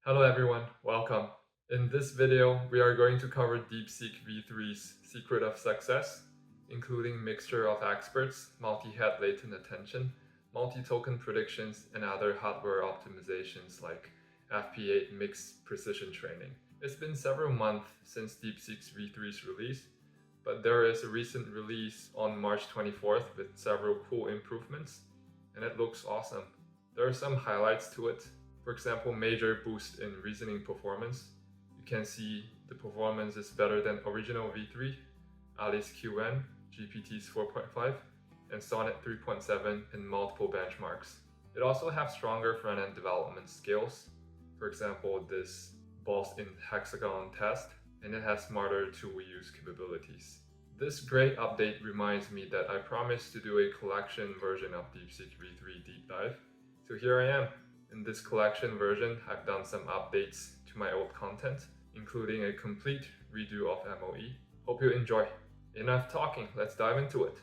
Hello everyone, welcome. In this video, we are going to cover DeepSeek V3's secret of success, including mixture of experts, multi-head latent attention, multi-token predictions, and other hardware optimizations like FP8 mixed precision training. It's been several months since DeepSeek V3's release, but there is a recent release on March 24th with several cool improvements, and it looks awesome. There are some highlights to it. For example, major boost in reasoning performance. You can see the performance is better than original V3, Alice QN, GPT's 4.5, and Sonnet 3.7 in multiple benchmarks. It also has stronger front-end development skills. For example, this balls in hexagon test, and it has smarter tool use capabilities. This great update reminds me that I promised to do a collection version of DeepSeek V3 deep dive. So here I am. In this collection version, I've done some updates to my old content, including a complete redo of MOE. Hope you enjoy. Enough talking, let's dive into it.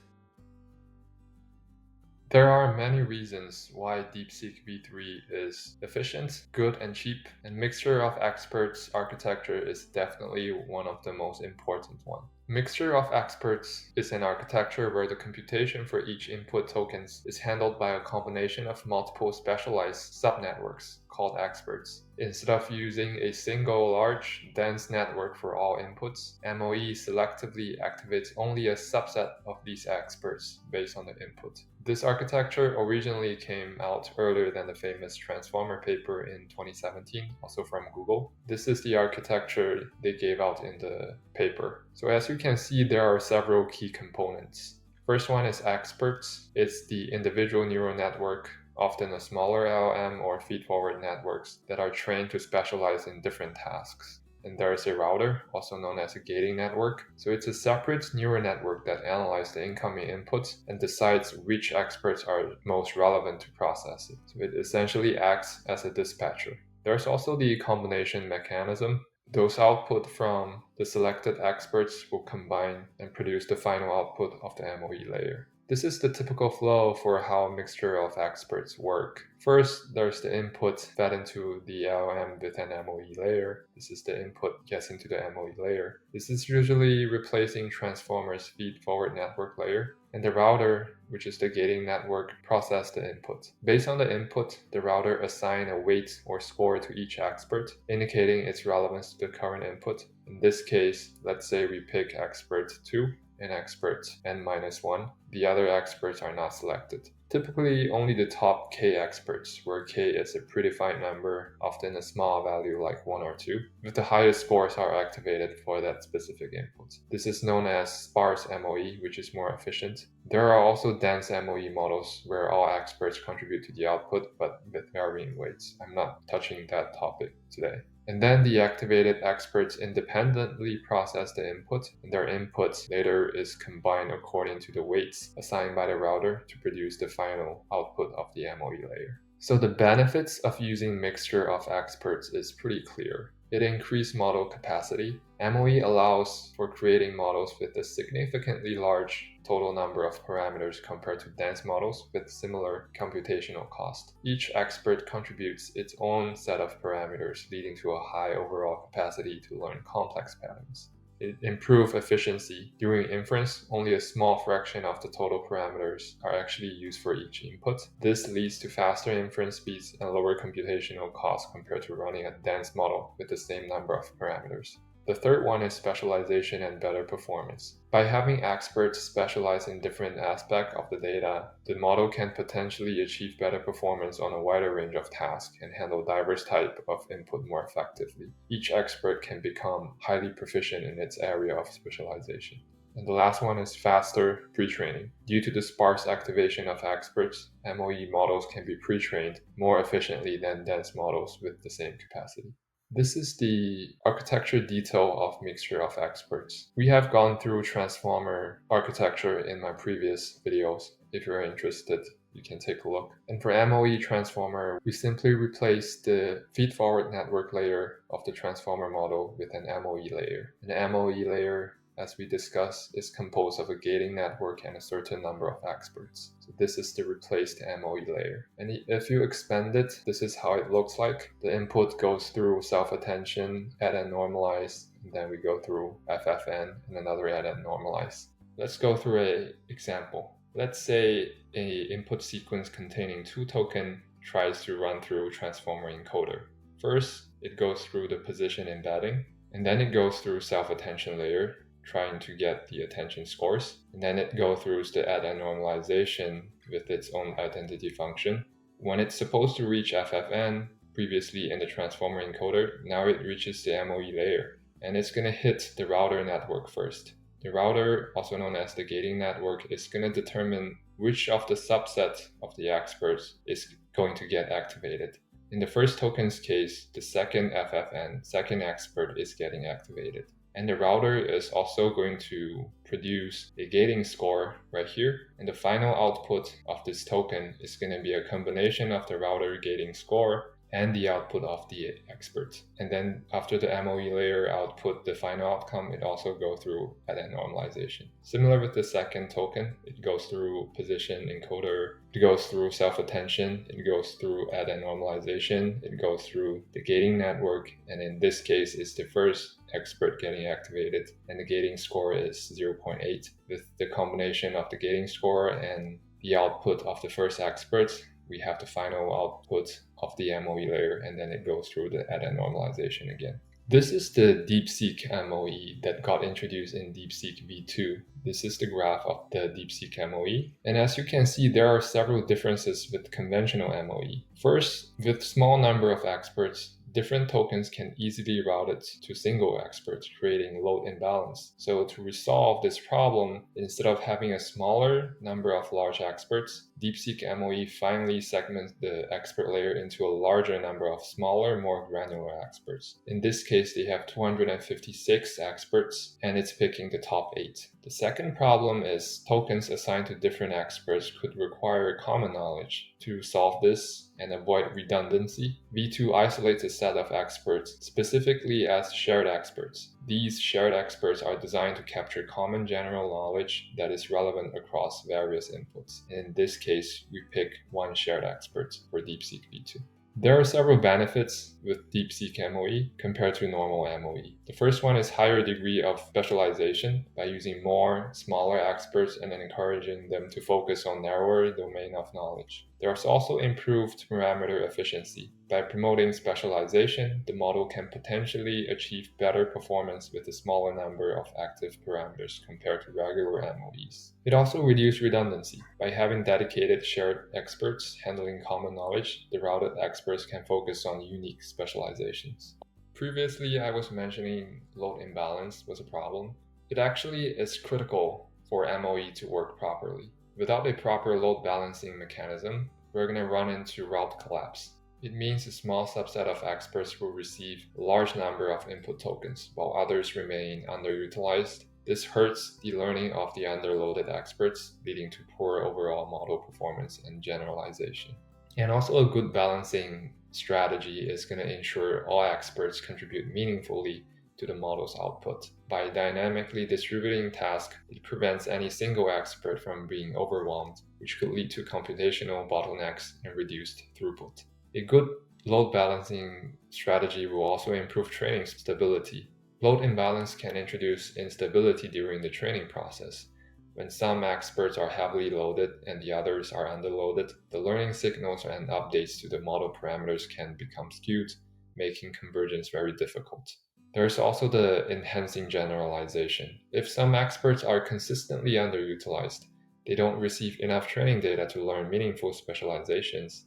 There are many reasons why DeepSeek V3 is efficient, good and cheap, and mixture of experts architecture is definitely one of the most important ones. Mixture of experts is an architecture where the computation for each input tokens is handled by a combination of multiple specialized subnetworks called experts. Instead of using a single large, dense network for all inputs, MOE selectively activates only a subset of these experts based on the input. This architecture originally came out earlier than the famous transformer paper in 2017, also from Google. This is the architecture they gave out in the paper. So as you can see, there are several key components. First one is experts. It's the individual neural network, often a smaller LLM or feed-forward networks that are trained to specialize in different tasks. And there is a router, also known as a gating network. So it's a separate neural network that analyzes the incoming inputs and decides which experts are most relevant to process it. So it essentially acts as a dispatcher. There's also the combination mechanism. Those output from the selected experts will combine and produce the final output of the MOE layer. This is the typical flow for how a mixture of experts work. First, there's the input fed into the LLM with an MOE layer. This is the input gets into the MOE layer. This is usually replacing Transformer's feed-forward network layer. And the router, which is the gating network, process the input. Based on the input, the router assigns a weight or score to each expert, indicating its relevance to the current input. In this case, let's say we pick expert 2 and expert n-1. The other experts are not selected. Typically, only the top k experts, where k is a predefined number, often a small value like 1 or 2, with the highest scores are activated for that specific input. This is known as sparse MOE, which is more efficient. There are also dense MOE models where all experts contribute to the output, but with varying weights. I'm not touching that topic today. And then the activated experts independently process the input, and their input later is combined according to the weights assigned by the router to produce the final output of the MOE layer. So the benefits of using mixture of experts is pretty clear. It increases model capacity. MOE allows for creating models with a significantly large total number of parameters compared to dense models with similar computational cost. Each expert contributes its own set of parameters, leading to a high overall capacity to learn complex patterns. It improves efficiency. During inference, only a small fraction of the total parameters are actually used for each input. This leads to faster inference speeds and lower computational costs compared to running a dense model with the same number of parameters. The third one is specialization and better performance. By having experts specialize in different aspects of the data, the model can potentially achieve better performance on a wider range of tasks and handle diverse types of input more effectively. Each expert can become highly proficient in its area of specialization. And the last one is faster pre-training. Due to the sparse activation of experts, MOE models can be pre-trained more efficiently than dense models with the same capacity. This is the architecture detail of mixture of experts. We have gone through transformer architecture in my previous videos. If you're interested, you can take a look. And for MOE transformer, we simply replace the feed-forward network layer of the transformer model with an MOE layer. An MOE layer as we discussed, is composed of a gating network and a certain number of experts. So this is the replaced MOE layer. And if you expand it, this is how it looks like. The input goes through self-attention, add and normalize, and then we go through FFN and another add and normalize. Let's go through an example. Let's say an input sequence containing 2 tokens tries to run through transformer encoder. First, it goes through the position embedding, and then it goes through self-attention layer, trying to get the attention scores, and then it goes through the add and normalization with its own identity function. When it's supposed to reach FFN, previously in the transformer encoder, now it reaches the MOE layer, and it's going to hit the router network first. The router, also known as the gating network, is going to determine which of the subset of the experts is going to get activated. In the first token's case, the second FFN, second expert, is getting activated. And the router is also going to produce a gating score right here. And the final output of this token is going to be a combination of the router gating score and the output of the expert. And then after the MOE layer output the final outcome, it also goes through add and normalization. Similar with the second token, it goes through position encoder, it goes through self-attention, it goes through add and normalization, it goes through the gating network, and in this case it's the first expert getting activated, and the gating score is 0.8. With the combination of the gating score and the output of the first expert, we have the final output of the MOE layer, and then it goes through the add and normalization again. This is the DeepSeek MOE that got introduced in DeepSeek V2. This is the graph of the DeepSeek MOE. And as you can see, there are several differences with conventional MOE. First, with small number of experts, different tokens can easily route it to single experts, creating load imbalance. So to resolve this problem, instead of having a smaller number of large experts, DeepSeek MOE finally segments the expert layer into a larger number of smaller, more granular experts. In this case, they have 256 experts, and it's picking the top 8. The second problem is tokens assigned to different experts could require common knowledge. To solve this and avoid redundancy, V2 isolates a set of experts specifically as shared experts. These shared experts are designed to capture common general knowledge that is relevant across various inputs. In this case, we pick one shared expert for DeepSeek V2. There are several benefits with DeepSeek MOE compared to normal MOE. The first one is higher degree of specialization by using more, smaller experts and then encouraging them to focus on narrower domain of knowledge. There's also improved parameter efficiency. By promoting specialization, the model can potentially achieve better performance with a smaller number of active parameters compared to regular MOEs. It also reduces redundancy. By having dedicated shared experts handling common knowledge, the routed experts can focus on unique specializations. Previously, I was mentioning load imbalance was a problem. It actually is critical for MOE to work properly. Without a proper load balancing mechanism, we're going to run into route collapse. It means a small subset of experts will receive a large number of input tokens, while others remain underutilized. This hurts the learning of the underloaded experts, leading to poor overall model performance and generalization. And also a good balancing strategy is going to ensure all experts contribute meaningfully to the model's output. By dynamically distributing tasks, it prevents any single expert from being overwhelmed, which could lead to computational bottlenecks and reduced throughput. A good load balancing strategy will also improve training stability. Load imbalance can introduce instability during the training process. When some experts are heavily loaded and the others are underloaded, the learning signals and updates to the model parameters can become skewed, making convergence very difficult. There's also the enhancing generalization. If some experts are consistently underutilized, they don't receive enough training data to learn meaningful specializations.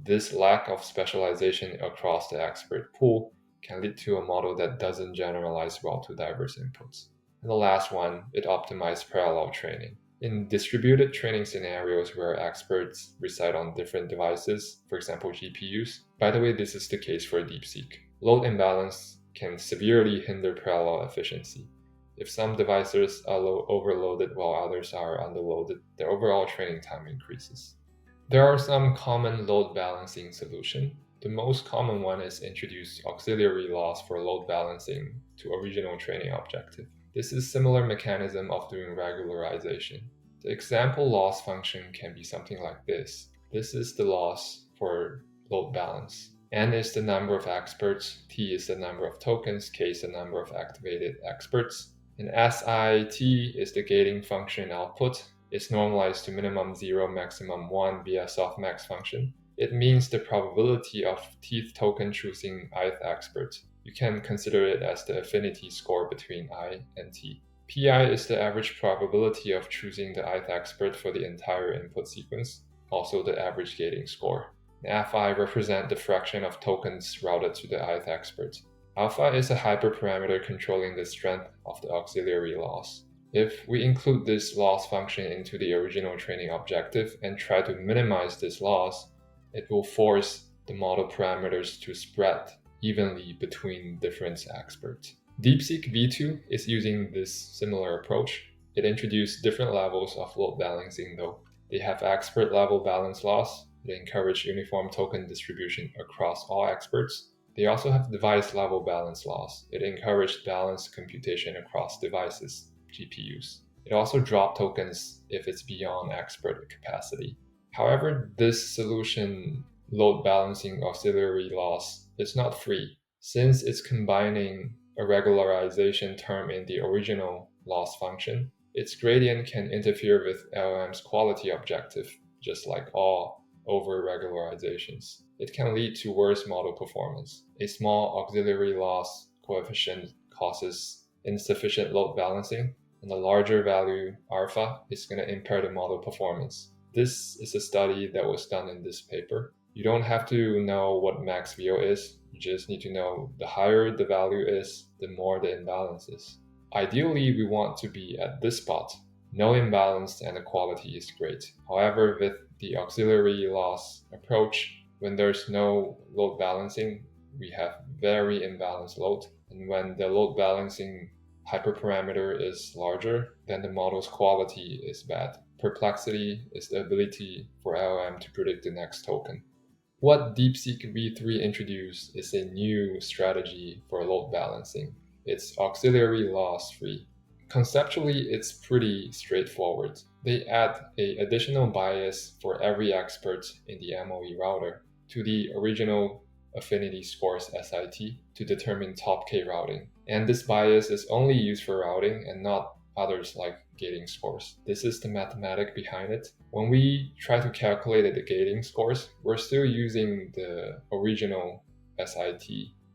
This lack of specialization across the expert pool can lead to a model that doesn't generalize well to diverse inputs. And the last one, it optimizes parallel training. In distributed training scenarios where experts reside on different devices, for example GPUs, by the way, this is the case for DeepSeek, load imbalance can severely hinder parallel efficiency. If some devices are overloaded while others are underloaded, the overall training time increases. There are some common load balancing solutions. The most common one is introduce auxiliary loss for load balancing to original training objective. This is a similar mechanism of doing regularization. The example loss function can be something like this. This is the loss for load balance. N is the number of experts, T is the number of tokens, K is the number of activated experts, and SIT is the gating function output. It's normalized to minimum 0, maximum 1 via softmax function. It means the probability of Tth token choosing ith expert. You can consider it as the affinity score between I and T. Pi is the average probability of choosing the ith expert for the entire input sequence, also the average gating score. Fi represent the fraction of tokens routed to the ith expert. Alpha is a hyperparameter controlling the strength of the auxiliary loss. If we include this loss function into the original training objective and try to minimize this loss, it will force the model parameters to spread evenly between different experts. DeepSeek V2 is using this similar approach. It introduced different levels of load balancing though. They have expert level balance loss. They encourage uniform token distribution across all experts. They also have device level balance loss. It encouraged balanced computation across devices, GPUs. It also dropped tokens if it's beyond expert capacity. However, this solution, load balancing auxiliary loss, is not free, since it's combining a regularization term in the original loss function. Its gradient can interfere with LLM's quality objective, just like all over-regularizations. It can lead to worse model performance. A small auxiliary loss coefficient causes insufficient load balancing, and a larger value alpha is going to impair the model performance. This is a study that was done in this paper. You don't have to know what max VO is, you just need to know the higher the value is, the more the imbalance is. Ideally, we want to be at this spot. No imbalance and the quality is great. However, with the auxiliary loss approach, when there's no load balancing, we have very imbalanced load. And when the load balancing hyperparameter is larger, then the model's quality is bad. Perplexity is the ability for LLM to predict the next token. What DeepSeek V3 introduced is a new strategy for load balancing. It's auxiliary loss free. Conceptually, it's pretty straightforward. They add an additional bias for every expert in the MOE router to the original affinity scores SIT to determine top K routing. And this bias is only used for routing and not others like gating scores. This is the mathematic behind it. When we try to calculate the gating scores, we're still using the original SIT.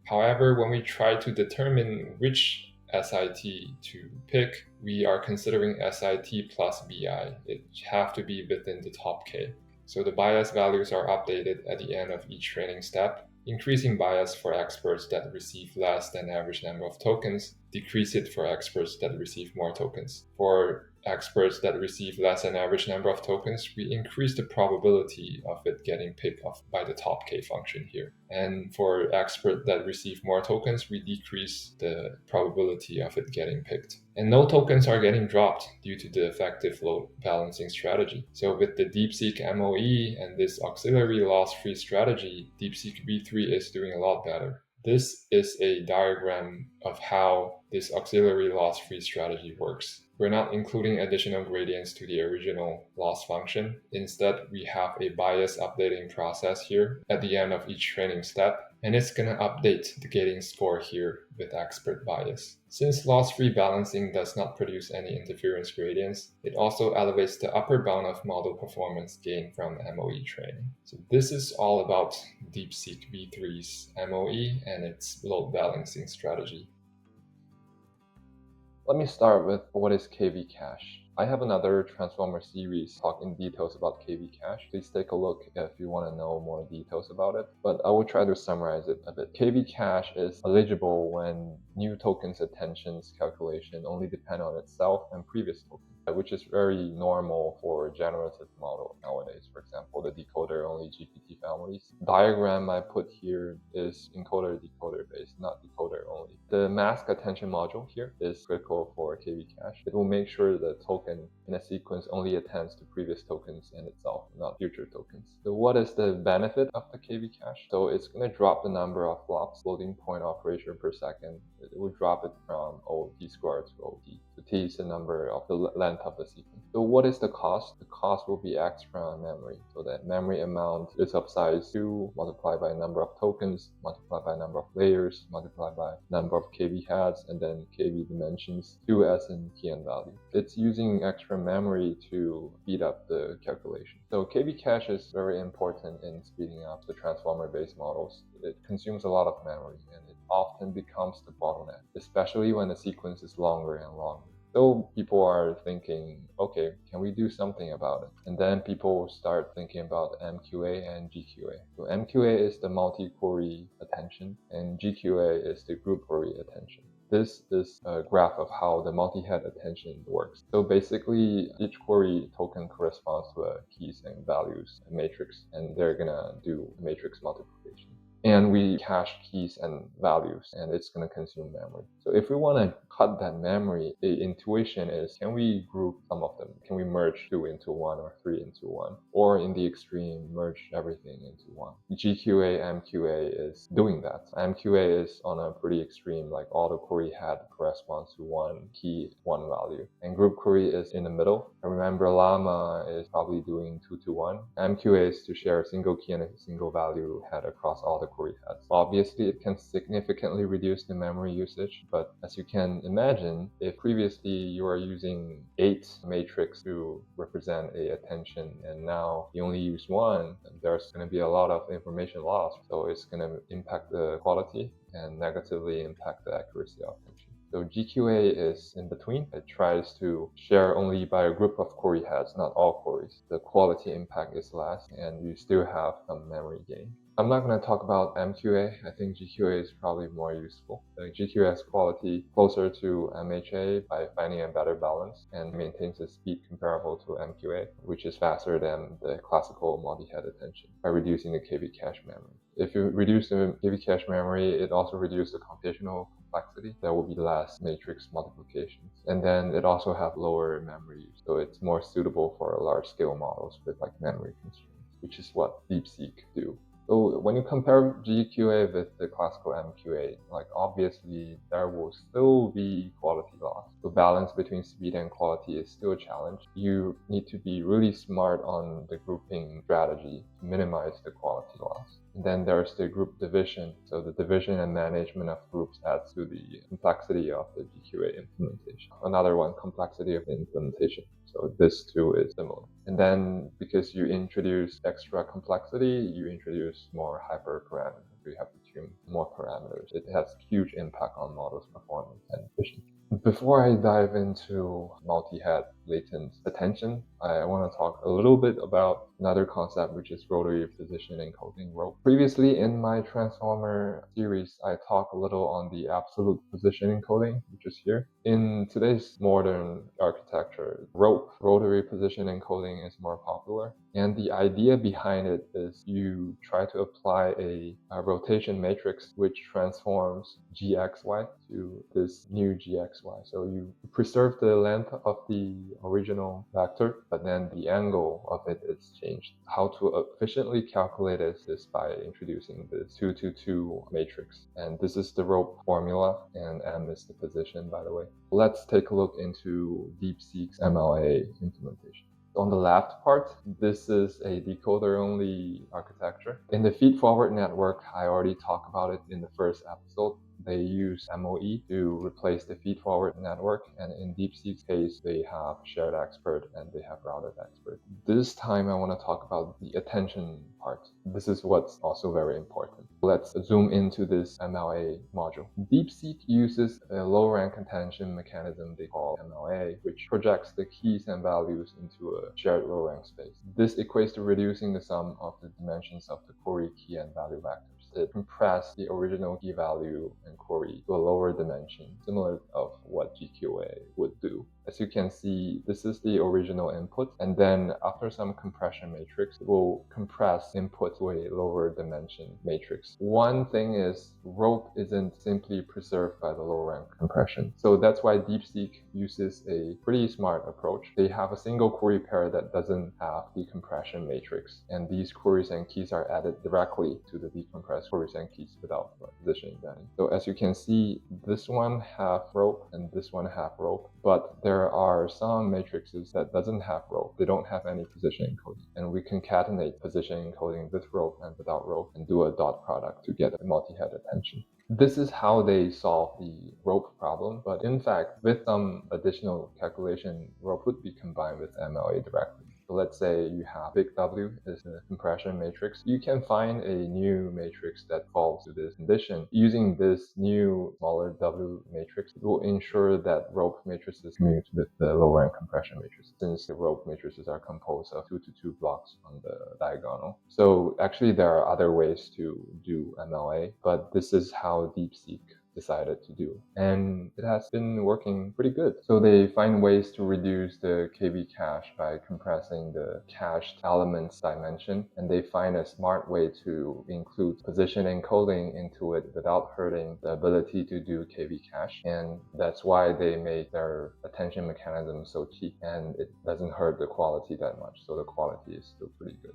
However, when we try to determine which SIT to pick, we are considering SIT plus BI. It have to be within the top K. So the bias values are updated at the end of each training step. Increasing bias for experts that receive less than average number of tokens, decrease it for experts that receive more tokens. For experts that receive less than average number of tokens, we increase the probability of it getting picked off by the top K function here. And for experts that receive more tokens, we decrease the probability of it getting picked. And no tokens are getting dropped due to the effective load balancing strategy. So with the DeepSeek MOE and this auxiliary loss-free strategy, DeepSeek V3 is doing a lot better. This is a diagram of how this auxiliary loss-free strategy works. We're not including additional gradients to the original loss function. Instead, we have a bias updating process here at the end of each training step, and it's going to update the gating score here with expert bias. Since loss-free balancing does not produce any interference gradients, it also elevates the upper bound of model performance gained from MOE training. So this is all about DeepSeek V3's MOE and its load balancing strategy. Let me start with what is KV cache. I have another Transformer series talking details about KV cache. Please take a look if you want to know more details about it, but I will try to summarize it a bit. KV cache is eligible when new tokens attentions calculation only depend on itself and previous tokens. which is very normal for a generative model nowadays. For example, the decoder-only GPT families. Diagram I put here is encoder-decoder based, not decoder-only. The mask attention module here is critical for KV cache. It will make sure the token in a sequence only attends to previous tokens and itself, not future tokens. So what is the benefit of the KV cache? So it's going to drop the number of flops, floating point operation per second. It will drop it from OT squared to OT. So T is the number of the length of the sequence. So what is the cost? The cost will be extra memory. So that memory amount is of size 2 multiplied by number of tokens, multiplied by number of layers, multiplied by number of KV heads, and then KV dimensions, 2s in kn value. It's using extra memory to speed up the calculation. So KV cache is very important in speeding up the transformer-based models. It consumes a lot of memory, and it often becomes the bottleneck, especially when the sequence is longer and longer. So people are thinking, okay, can we do something about it? And then people start thinking about MQA and GQA. So MQA is the multi-query attention, and GQA is the group query attention. This is a graph of how the multi-head attention works. So basically, each query token corresponds to a keys and values matrix, and they're gonna do matrix multiplication. And we cache keys and values, and it's going to consume memory. So if we want to cut that memory, the intuition is, can we group some of them? Can we merge 2 into 1 or 3 into 1? Or in the extreme, merge everything into 1. GQA, MQA is doing that. MQA is on a pretty extreme, like all the query head corresponds to 1 key, 1 value. And group query is in the middle. I remember Llama is probably doing 2 to 1. MQA is to share a single key and a single value head across all the query heads. Obviously, it can significantly reduce the memory usage, but as you can imagine, if previously you are using 8 matrix to represent a attention and now you only use 1, there's going to be a lot of information loss. So it's going to impact the quality and negatively impact the accuracy of attention. So GQA is in between. It tries to share only by a group of query heads, not all queries. The quality impact is less, and you still have some memory gain. I'm not going to talk about MQA. I think GQA is probably more useful. The GQA has quality closer to MHA by finding a better balance and maintains a speed comparable to MQA, which is faster than the classical multi-head attention by reducing the KV cache memory. If you reduce the KV cache memory, it also reduces the computational complexity. There will be less matrix multiplications. And then it also has lower memory use. So it's more suitable for large scale models with like memory constraints, which is what DeepSeek do. So when you compare GQA with the classical MQA, like obviously there will still be quality loss. The balance between speed and quality is still a challenge. You need to be really smart on the grouping strategy to minimize the quality loss. And then there's the group division. So the division and management of groups adds to the complexity of the GQA implementation. Another one, complexity of the implementation. So this too is similar. And then because you introduce extra complexity, you introduce more hyperparameters. You have to tune more parameters. It has huge impact on models' performance and efficiency. Before I dive into multi-head latent attention, I want to talk a little bit about another concept, which is rotary position encoding rope. Previously in my transformer series, I talked a little on the absolute position encoding, which is here. In today's modern architecture, rotary position encoding is more popular. And the idea behind it is you try to apply a rotation matrix which transforms gxy to this new gxy. So you preserve the length of the original vector, but then the angle of it is changed. How to efficiently calculate this is by introducing this 2 to 2 matrix. And this is the rope formula, and M is the position, by the way. Let's take a look into DeepSeek's MLA implementation. On the left part, this is a decoder-only architecture. In the feed-forward network, I already talked about it in the first episode. They use MOE to replace the feed-forward network, and in DeepSeek's case, they have shared expert and they have routed expert. This time, I want to talk about the attention part. This is what's also very important. Let's zoom into this MLA module. DeepSeek uses a low-rank attention mechanism they call MLA, which projects the keys and values into a shared low-rank space. This equates to reducing the sum of the dimensions of the query key and value vectors. it compressed the original key value and query to a lower dimension, similar of what GQA would do. As you can see, this is the original input, and then after some compression matrix, it will compress input to a lower dimension matrix. One thing is, rope isn't simply preserved by the low rank compression. So that's why DeepSeek uses a pretty smart approach. They have a single query pair that doesn't have decompression matrix, and these queries and keys are added directly to the decompressed queries and keys without positioning banding. So as you can see, this one have rope and this one have rope, but there are some matrices that doesn't have rope. They don't have any position encoding, and we concatenate position encoding with rope and without rope and do a dot product to get a multi-head attention. This is how they solve the rope problem, but in fact, with some additional calculation, rope would be combined with MLA directly. So let's say you have big W is a compression matrix. You can find a new matrix that falls to this condition. Using this new smaller W matrix, it will ensure that rope matrices commute with the lower end compression matrix, since the rope matrices are composed of 2 to 2 blocks on the diagonal. So actually there are other ways to do MLA, but this is how DeepSeek decided to do, and it has been working pretty good. So they find ways to reduce the KV cache by compressing the cached elements dimension, and they find a smart way to include position encoding into it without hurting the ability to do KV cache, and that's why they made their attention mechanism so cheap, and it doesn't hurt the quality that much, so the quality is still pretty good.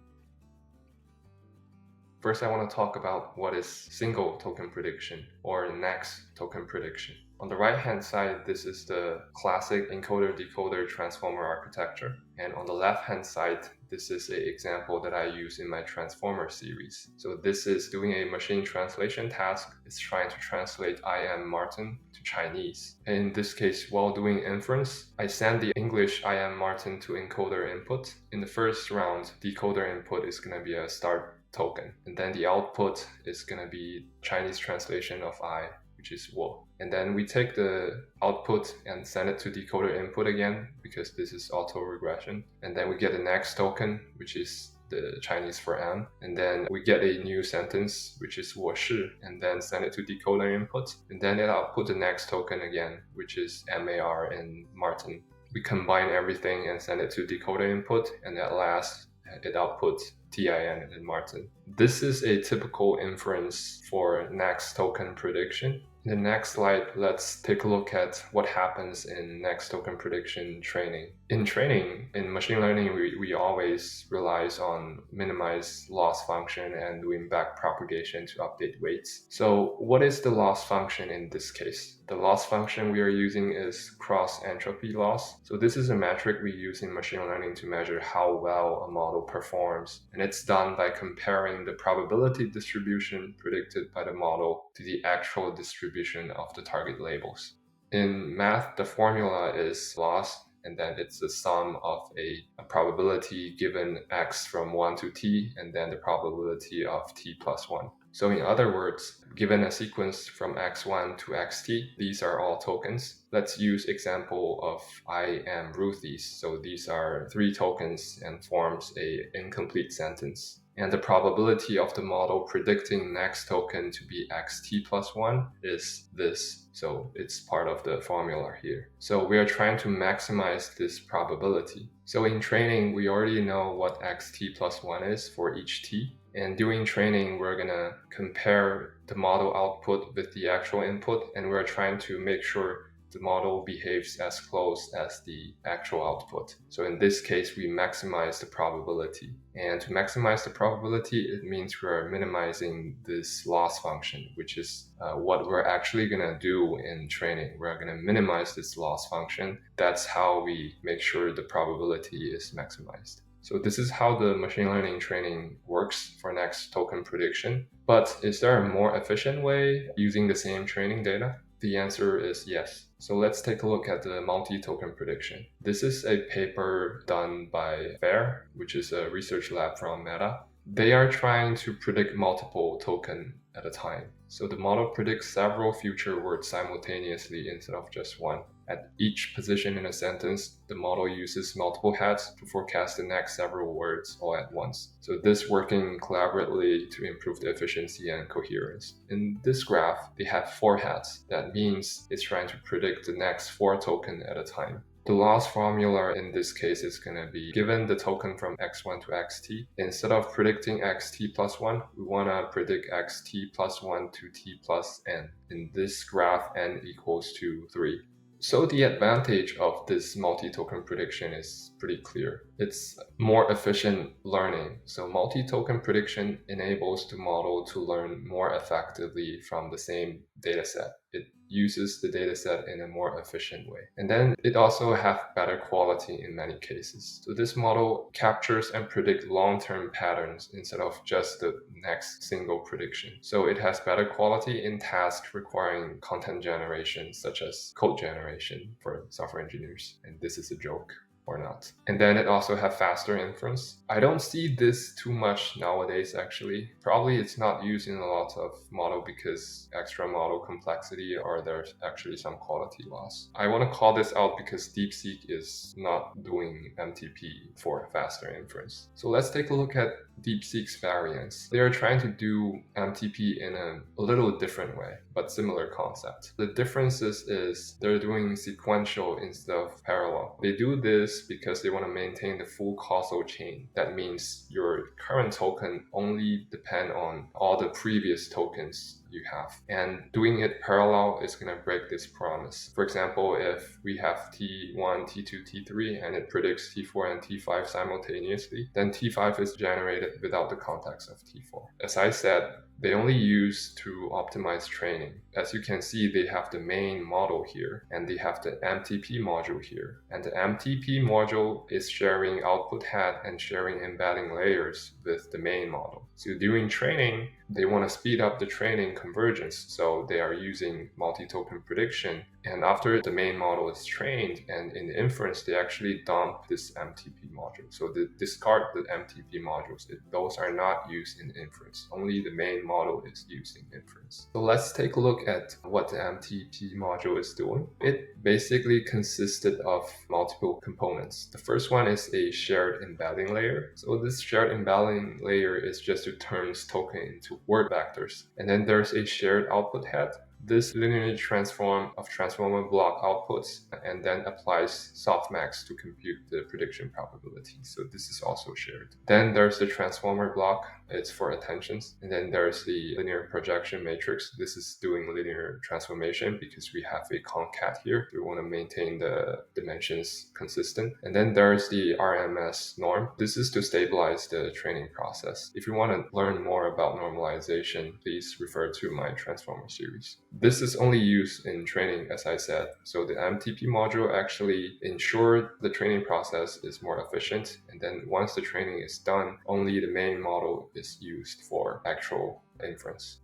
First, I want to talk about what is single token prediction or next token prediction. On the right-hand side, this is the classic encoder-decoder transformer architecture. And on the left-hand side, this is an example that I use in my transformer series. So this is doing a machine translation task. It's trying to translate I am Martin to Chinese. And in this case, while doing inference, I send the English I am Martin to encoder input. In the first round, decoder input is going to be a start token, and then the output is going to be Chinese translation of I, which is wo. And then we take the output and send it to decoder input again, because this is auto regression. And then we get the next token, which is the Chinese for M. And then we get a new sentence, which is 我是, and then send it to decoder input. And then it output the next token again, which is MAR in Martin. We combine everything and send it to decoder input, and at last it outputs TIN in Martin. This is a typical inference for next token prediction. In the next slide, let's take a look at what happens in next token prediction training. In training, in machine learning, we always relies on minimize loss function and doing back propagation to update weights. So what is the loss function in this case? The loss function we are using is cross entropy loss. So this is a metric we use in machine learning to measure how well a model performs. And it's done by comparing the probability distribution predicted by the model to the actual distribution of the target labels. In math, the formula is loss, and then it's the sum of a probability given x from 1 to t, and then the probability of t plus 1. So in other words, given a sequence from x1 to xt, these are all tokens. Let's use example of I am Ruthie's. So these are 3 tokens and forms a incomplete sentence. And the probability of the model predicting next token to be xt plus 1 is this. So it's part of the formula here. So we are trying to maximize this probability. So in training, we already know what xt plus 1 is for each t. And during training, we're going to compare the model output with the actual input, and we're trying to make sure the model behaves as close as the actual output. So in this case, we maximize the probability. And to maximize the probability, it means we're minimizing this loss function, which is what we're actually going to do in training. We're going to minimize this loss function. That's how we make sure the probability is maximized. So this is how the machine learning training works for next token prediction. But is there a more efficient way using the same training data? The answer is yes. So let's take a look at the multi-token prediction. This is a paper done by FAIR, which is a research lab from Meta. They are trying to predict multiple tokens at a time. So the model predicts several future words simultaneously instead of just one. At each position in a sentence, the model uses multiple heads to forecast the next several words all at once. So this working collaboratively to improve the efficiency and coherence. In this graph, they have 4 heads. That means it's trying to predict the next 4 tokens at a time. The loss formula in this case is going to be given the token from x1 to xt. Instead of predicting xt plus 1, we want to predict xt plus 1 to t plus n. In this graph, n equals to 3. So the advantage of this multi-token prediction is pretty clear. It's more efficient learning. So multi-token prediction enables the model to learn more effectively from the same dataset. It uses the dataset in a more efficient way. And then it also has better quality in many cases. So this model captures and predicts long-term patterns instead of just the next single prediction. So it has better quality in tasks requiring content generation, such as code generation for software engineers. And this is a joke. Or not. And then it also have faster inference. I don't see this too much nowadays actually. Probably it's not used in a lot of model because extra model complexity or there's actually some quality loss. I want to call this out because DeepSeek is not doing MTP for faster inference. So let's take a look at DeepSeek's variants. They are trying to do MTP in a little different way, but similar concept. The differences is they're doing sequential instead of parallel. They do this because they want to maintain the full causal chain. That means your current token only depend on all the previous tokens you have. And doing it parallel is going to break this promise. For example, if we have T1, T2, T3, and it predicts T4 and T5 simultaneously, then T5 is generated without the context of T4. As I said, they only use to optimize training. As you can see, they have the main model here, and they have the MTP module here. And the MTP module is sharing output head and sharing embedding layers with the main model. So during training, they want to speed up the training convergence, so they are using multi-token prediction. And after the main model is trained and in the inference, they actually dump this MTP module. So they discard the MTP modules. Those are not used in inference. Only the main model is used in inference. So let's take a look at what the MTP module is doing. It basically consisted of multiple components. The first one is a shared embedding layer. So this shared embedding layer is just to turn token into word vectors. And then there's a shared output head. This linearly transform of transformer block outputs and then applies softmax to compute the prediction probability. So this is also shared. Then there's the transformer block. It's for attentions. And then there's the linear projection matrix. This is doing linear transformation because we have a concat here. We want to maintain the dimensions consistent. And then there's the RMS norm. This is to stabilize the training process. If you want to learn more about normalization, please refer to my transformer series. This is only used in training, as I said. So the MTP module actually ensures the training process is more efficient. And then once the training is done, only the main model is used for actual inference.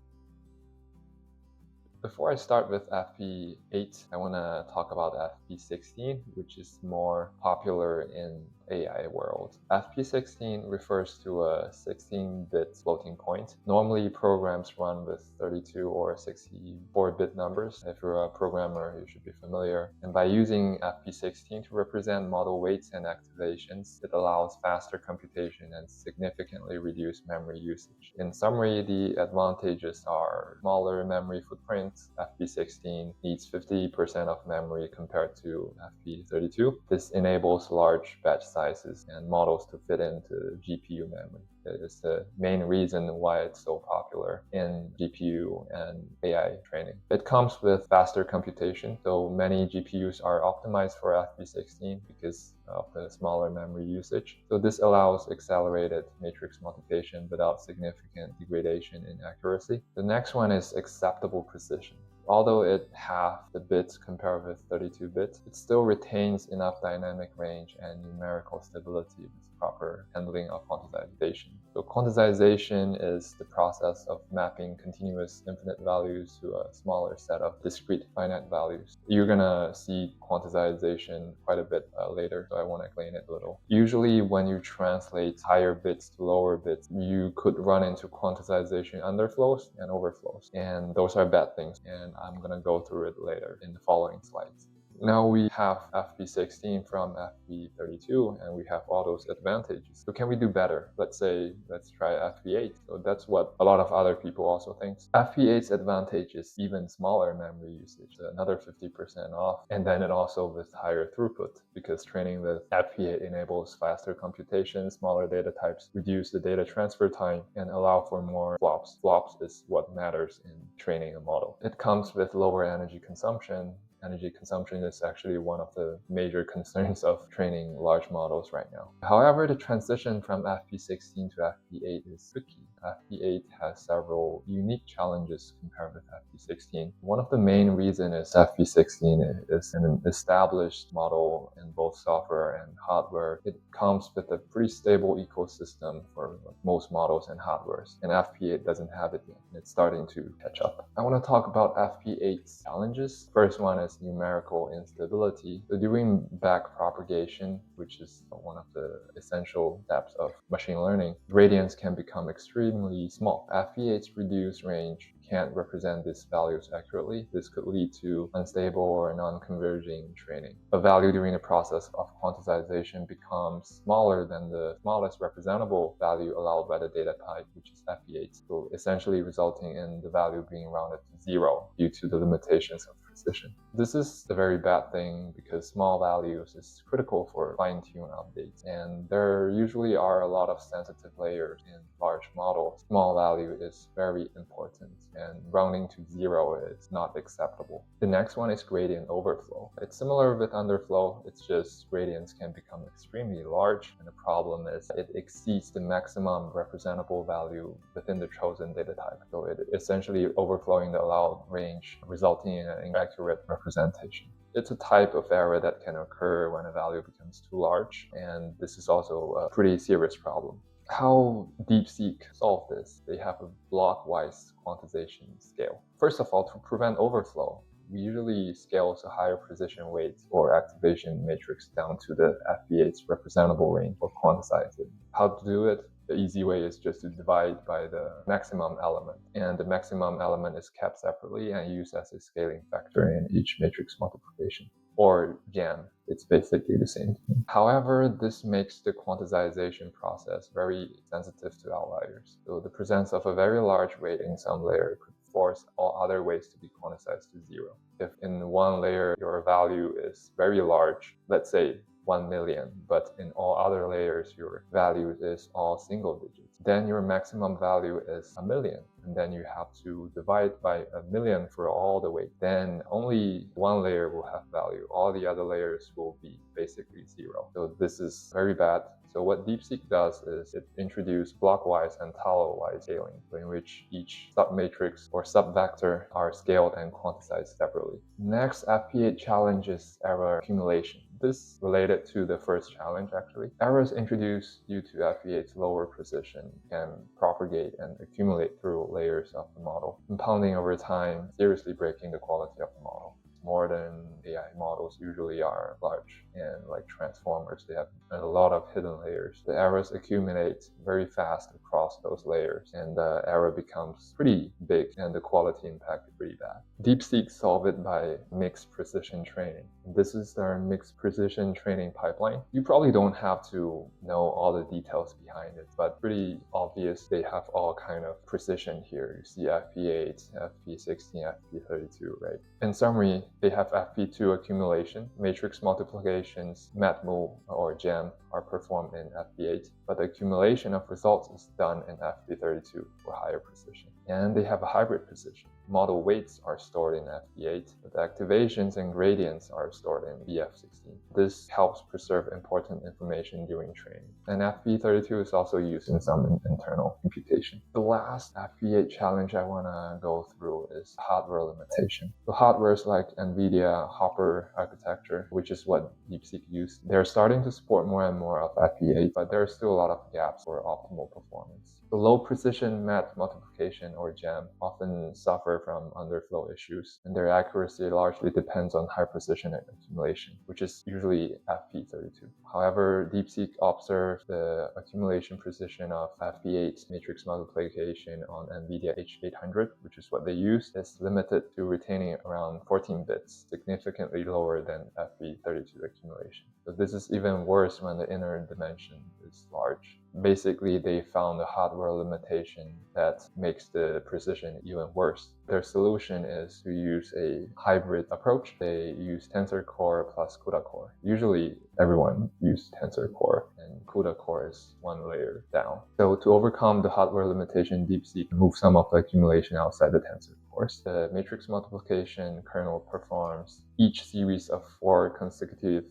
Before I start with FP8, I want to talk about FP16, which is more popular in AI world. FP16 refers to a 16-bit floating point. Normally, programs run with 32 or 64-bit numbers. If you're a programmer, you should be familiar. And by using FP16 to represent model weights and activations, it allows faster computation and significantly reduced memory usage. In summary, the advantages are smaller memory footprint. FP16 needs 50% of memory compared to FP32. This enables large batch sizes and models to fit into GPU memory. It is the main reason why it's so popular in GPU and AI training. It comes with faster computation, so many GPUs are optimized for FP16 because of the smaller memory usage. So this allows accelerated matrix multiplication without significant degradation in accuracy. The next one is acceptable precision. Although it halves the bits compared with 32 bits, it still retains enough dynamic range and numerical stability with proper handling of quantization. So quantization is the process of mapping continuous infinite values to a smaller set of discrete finite values. You're gonna see quantization quite a bit later, so I want to explain it a little. Usually when you translate higher bits to lower bits, you could run into quantization underflows and overflows, and those are bad things, and I'm gonna go through it later in the following slides. Now we have FP16 from FP32 and we have all those advantages. So can we do better? Let's try FP8. So that's what a lot of other people also think. FP8's advantage is even smaller memory usage, another 50% off. And then it also with higher throughput because training with FP8 enables faster computation, smaller data types, reduce the data transfer time, and allow for more flops. Flops is what matters in training a model. It comes with lower energy consumption. Energy consumption is actually one of the major concerns of training large models right now. However, the transition from FP16 to FP8 is tricky. FP8 has several unique challenges compared with FP16. One of the main reasons is FP16 is an established model in both software and hardware. It comes with a pretty stable ecosystem for most models and hardwares, and FP8 doesn't have it yet. It's starting to catch up. I want to talk about FP8's challenges. First one is numerical instability. So during backpropagation, which is one of the essential steps of machine learning, gradients can become extremely small. FP8's reduced range can't represent these values accurately. This could lead to unstable or non-converging training. A value during the process of quantization becomes smaller than the smallest representable value allowed by the data type, which is FP8, so essentially resulting in the value being rounded to 0 due to the limitations of precision. This is a very bad thing because small values is critical for fine-tune updates, and there usually are a lot of sensitive layers in large models. Small value is very important, and rounding to 0 is not acceptable. The next one is gradient overflow. It's similar with underflow, it's just gradients can become extremely large, and the problem is it exceeds the maximum representable value within the chosen data type. So it essentially overflowing the allowed range, resulting in an inaccurate representation. It's a type of error that can occur when a value becomes too large, and this is also a pretty serious problem. How DeepSeek solved this? They have a blockwise quantization scale. First of all, to prevent overflow, we usually scale a higher precision weight or activation matrix down to the FP8's representable range or quantize it. How to do it? The easy way is just to divide by the maximum element, and the maximum element is kept separately and used as a scaling factor in each matrix multiplication. Or GAN, it's basically the same thing. However, this makes the quantization process very sensitive to outliers. So the presence of a very large weight in some layer could force all other weights to be quantized to 0. If in one layer your value is very large, let's say 1 million, but in all other layers your value is all single digits, then your maximum value is 1 million, and then you have to divide by 1 million for all the weight. Then only one layer will have value, all the other layers will be basically 0. So this is very bad. So what DeepSeek does is it introduces blockwise and talowise scaling, in which each submatrix or subvector are scaled and quantized separately. Next FP8 challenge is error accumulation. This related to the first challenge actually. Errors introduced due to FP8's lower precision can propagate and accumulate through layers of the model, compounding over time, seriously breaking the quality of the model. More than AI models usually are large, and like transformers, they have a lot of hidden layers. The errors accumulate very fast across those layers, and the error becomes pretty big, and the quality impact is pretty bad. DeepSeek solved it by mixed precision training. This is their mixed precision training pipeline. You probably don't have to know all the details behind it, but pretty obvious they have all kind of precision here. You see FP8, FP16, FP32, right? In summary, they have FP2 accumulation, matrix multiplications, matmul or GEM are performed in FP8, but the accumulation of results is done in FP32 for higher precision. And they have a hybrid precision. model weights are stored in FP8, but the activations and gradients are stored in BF16. This helps preserve important information during training. And FP32 is also used in some internal computation. The last FP8 challenge I want to go through is hardware limitation. So hardwares like NVIDIA Hopper architecture, which is what DeepSeek used, they're starting to support more and more of FP8, but there are still a lot of gaps for optimal performance. The low precision math multiplication, or GEM, often suffer from underflow issues, and their accuracy largely depends on high precision accumulation, which is usually FP32. However, DeepSeek observed the accumulation precision of FP8 matrix multiplication on NVIDIA H800, which is what they use, is limited to retaining around 14 bits, significantly lower than FP32 accumulation. So this is even worse when the inner dimension is large. Basically, they found a hardware limitation that makes the precision even worse. Their solution is to use a hybrid approach. They use Tensor Core plus CUDA Core. Usually, everyone uses Tensor Core, and CUDA Core is one layer down. So to overcome the hardware limitation, DeepSeek moved some of the accumulation outside the Tensor cores. The matrix multiplication kernel performs each series of 4 consecutive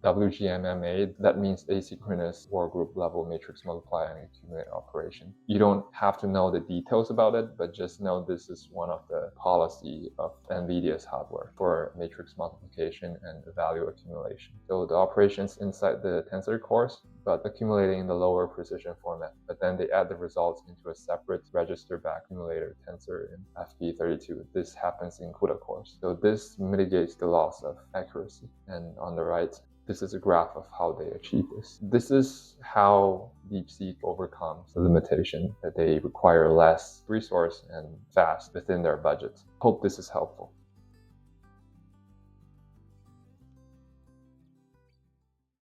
WGMMA, that means asynchronous war group level matrix multiply and accumulate operation. You don't have to know the details about it, but just know this is one of the policy of NVIDIA's hardware for matrix multiplication and value accumulation. So the operations inside the tensor cores, but accumulating in the lower precision format. But then they add the results into a separate register back accumulator tensor in FP32. This happens in CUDA cores. So this mitigates the loss of accuracy. And on the right, this is a graph of how they achieve this. This is how DeepSeek overcomes the limitation that they require less resource and fast within their budget. Hope this is helpful.